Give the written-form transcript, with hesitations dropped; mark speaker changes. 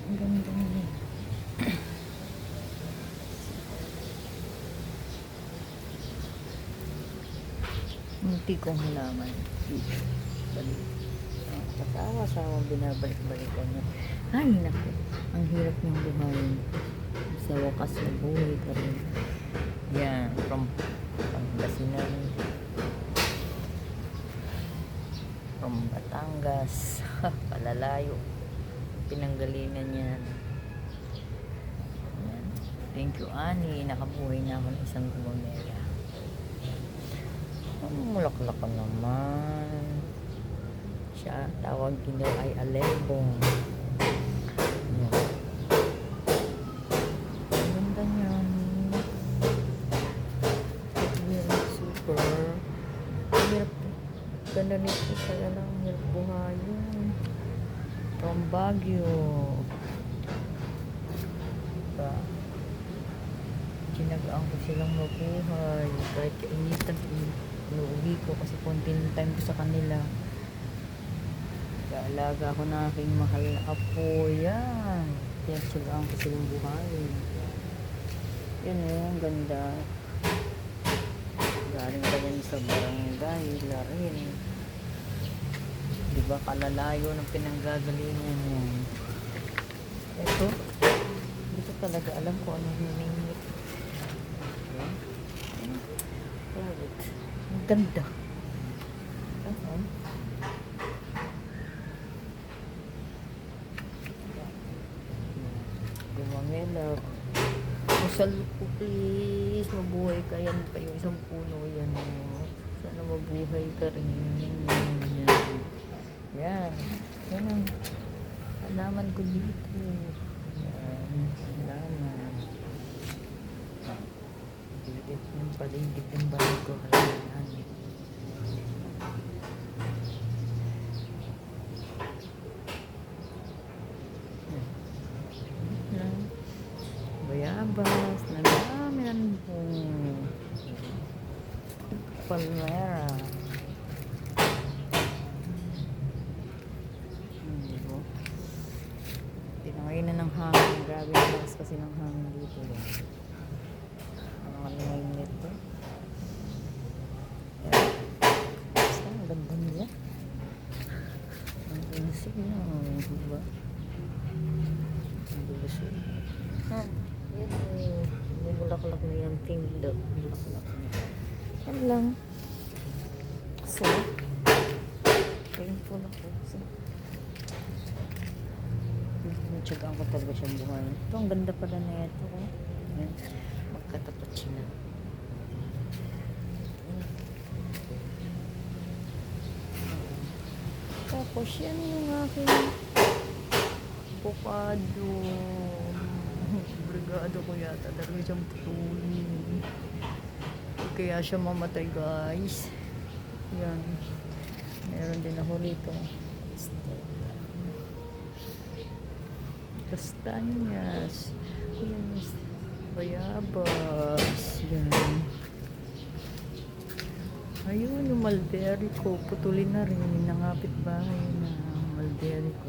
Speaker 1: Ang ganda niya. Munti kong halaman. Balik. Kasawa-sawa binabalik-balikan niya. Ay, naku. Ang hirap niyang buhayin. Sa wakas na buhay ka rin. Yan. From Pangasinan. From Batangas. Palalayo. Pinanggalingan niya. Yan. Thank you, Ani. Nakabuhay na ako ng isang gumamela. Mulaklak ka naman. Siya, tawag niyo ay alebong. Ang ganda niyan. Super. Hirap. Ganda nito kaya lang hirap buhayin. From Baguio. Diba? Sinagaan ko silang mabuhay. Kahit kainitan, inuuwi ko kasi konting time ko sa kanila. Alaga ako na aking mahal na apo. Yan. Kaya silagaan ko silang buhay. Yan o, ang ganda. Galing pa yan sa barangay. Larin. Diba kalalayo ng pinanggagalingan yan. Ito. Hindi ko talaga alam kung anong hiningit. Yan. Ang ganda. Gumamela. Kusal ko please. Mabuhay ka. Yan pa yung isang puno. Yan. Sana mabuhay ka rin. Yan. Yan ang halaman ko dito. Yan. Halaman. Yung paligid ng bahay ko. Halaman. Bayabas, nadami ng palmera. Diba? Tinangay na ng hangin. Grabe na lakas kasi ng hangin dito. Ang ngayon nito. Basta, ang ganda nila. Ang inisip niya. Diba? Ang bulusog. Ha? May bulaklak na yan. Pink bulaklak na. Yan lang. So, painful ako. So, tsagaan ko talaga siyang buhay. Ito, ang ganda pala na ito. Yan. Magkatapat sila. Tapos, yan yung aking avocado. Brigado ko yata talaga siyang putulin. Kaya siya mamatay, guys. Yan. Meron din ako rito. Kastanyas. Yan. Bayabas. Yan. Ayun, yung mulberry ko. Putulin na rin. Nangapit bahay na mulberry ko.